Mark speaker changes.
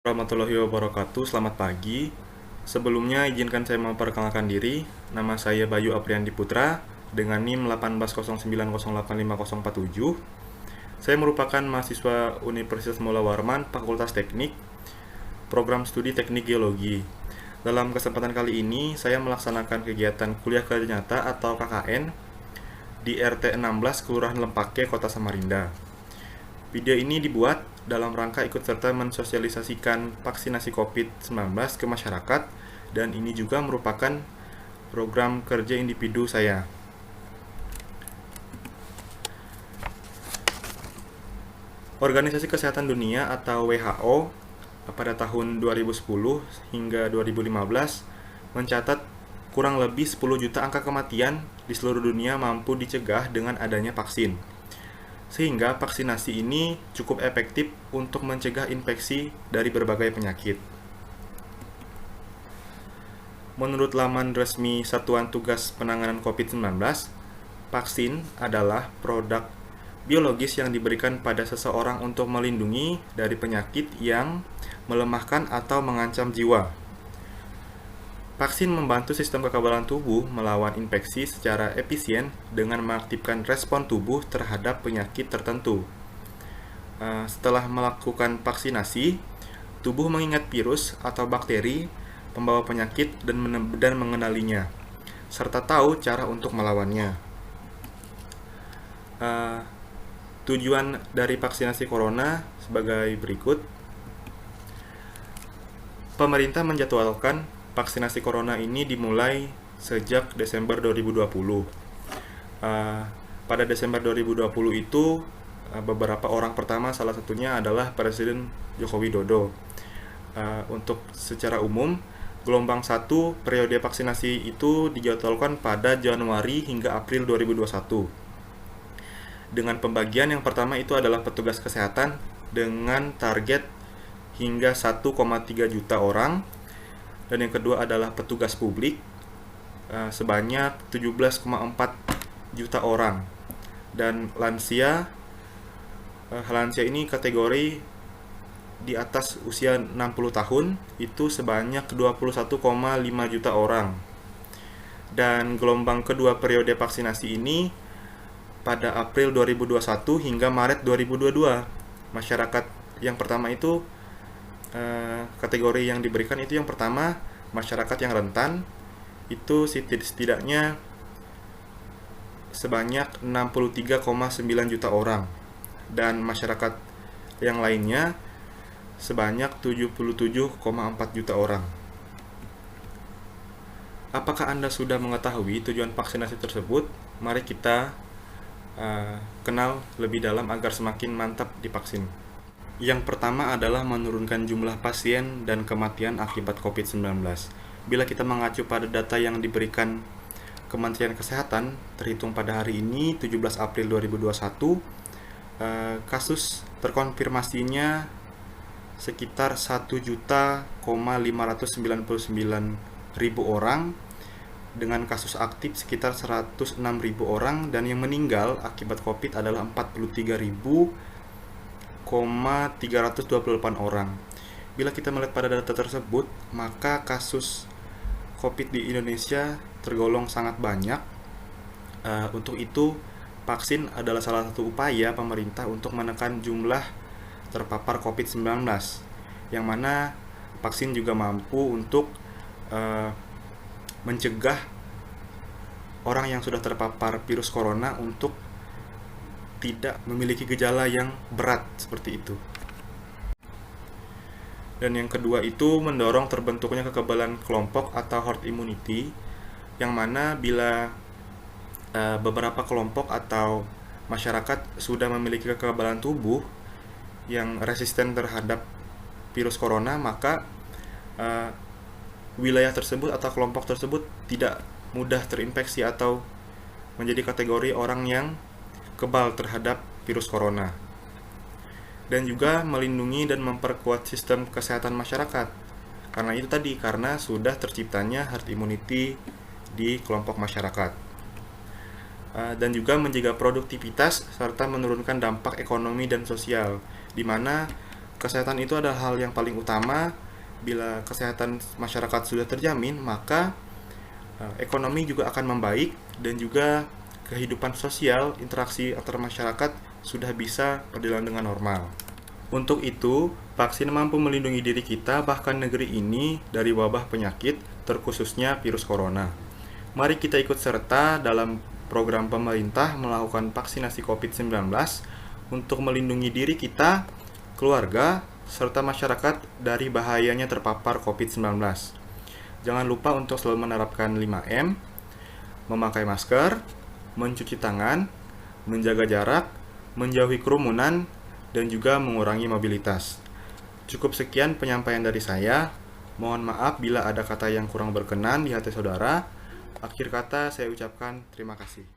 Speaker 1: Warahmatullahi wabarakatuh, selamat pagi. Sebelumnya izinkan saya memperkenalkan diri. Nama saya Bayu Apriandi Putra dengan NIM 1809085047. Saya merupakan mahasiswa Universitas Mula Warman, Fakultas Teknik, Program Studi Teknik Geologi. Dalam kesempatan kali ini, saya melaksanakan kegiatan kuliah kerja nyata atau KKN di RT 16 Kelurahan Lempake, Kota Samarinda. Video ini dibuat dalam rangka ikut serta mensosialisasikan vaksinasi COVID-19 ke masyarakat, dan ini juga merupakan program kerja individu saya. Organisasi Kesehatan Dunia atau WHO pada tahun 2010 hingga 2015 mencatat kurang lebih 10 juta angka kematian di seluruh dunia mampu dicegah dengan adanya vaksin. Sehingga vaksinasi ini cukup efektif untuk mencegah infeksi dari berbagai penyakit. Menurut laman resmi Satuan Tugas Penanganan COVID-19, vaksin adalah produk biologis yang diberikan pada seseorang untuk melindungi dari penyakit yang melemahkan atau mengancam jiwa. Vaksin membantu sistem kekebalan tubuh melawan infeksi secara efisien dengan mengaktifkan respon tubuh terhadap penyakit tertentu. Setelah melakukan vaksinasi, tubuh mengingat virus atau bakteri pembawa penyakit dan mengenalinya, serta tahu cara untuk melawannya. Tujuan dari vaksinasi corona sebagai berikut. Pemerintah menjadwalkan vaksinasi corona ini dimulai sejak Desember 2020. Pada Desember 2020 itu beberapa orang pertama, salah satunya adalah Presiden Joko Widodo. Untuk secara umum, gelombang 1 periode vaksinasi itu dijadwalkan pada Januari hingga April 2021. Dengan pembagian yang pertama itu adalah petugas kesehatan dengan target hingga 1,3 juta orang, dan yang kedua adalah petugas publik sebanyak 17,4 juta orang, dan lansia ini kategori di atas usia 60 tahun itu sebanyak 21,5 juta orang. Dan gelombang kedua periode vaksinasi ini pada April 2021 hingga Maret 2022. Masyarakat yang pertama itu kategori yang diberikan itu yang pertama masyarakat yang rentan, itu setidaknya sebanyak 63,9 juta orang, dan masyarakat yang lainnya sebanyak 77,4 juta orang. Apakah Anda sudah mengetahui tujuan vaksinasi tersebut? Mari kita kenal lebih dalam agar semakin mantap divaksin. Yang pertama adalah menurunkan jumlah pasien dan kematian akibat COVID-19. Bila kita mengacu pada data yang diberikan Kementerian Kesehatan, terhitung pada hari ini 17 April 2021, kasus terkonfirmasinya sekitar 1.599.000 orang, dengan kasus aktif sekitar 106.000 orang, dan yang meninggal akibat COVID adalah 43.328 orang. Bila kita melihat pada data tersebut, maka kasus COVID di Indonesia tergolong sangat banyak. Untuk itu, vaksin adalah salah satu upaya pemerintah untuk menekan jumlah terpapar COVID-19, yang mana vaksin juga mampu untuk mencegah orang yang sudah terpapar virus corona untuk tidak memiliki gejala yang berat seperti itu. Dan yang kedua itu mendorong terbentuknya kekebalan kelompok atau herd immunity, yang mana bila beberapa kelompok atau masyarakat sudah memiliki kekebalan tubuh yang resisten terhadap virus corona, maka wilayah tersebut atau kelompok tersebut tidak mudah terinfeksi atau menjadi kategori orang yang kebal terhadap virus corona. Dan juga melindungi dan memperkuat sistem kesehatan masyarakat. Karena itu tadi, karena sudah terciptanya herd immunity di kelompok masyarakat. Dan juga menjaga produktivitas serta menurunkan dampak ekonomi dan sosial, di mana Kesehatan itu adalah hal yang paling utama. Bila kesehatan masyarakat sudah terjamin, maka ekonomi juga akan membaik dan juga kehidupan sosial, interaksi antar masyarakat sudah bisa berjalan dengan normal. Untuk itu, vaksin mampu melindungi diri kita bahkan negeri ini dari wabah penyakit, terkhususnya virus corona. Mari kita ikut serta dalam program pemerintah melakukan vaksinasi COVID-19 untuk melindungi diri kita, keluarga, serta masyarakat dari bahayanya terpapar COVID-19. Jangan lupa untuk selalu menerapkan 5M, memakai masker, mencuci tangan, menjaga jarak, menjauhi kerumunan, dan juga mengurangi mobilitas. Cukup sekian penyampaian dari saya. Mohon maaf bila ada kata yang kurang berkenan di hati saudara. Akhir kata saya ucapkan terima kasih.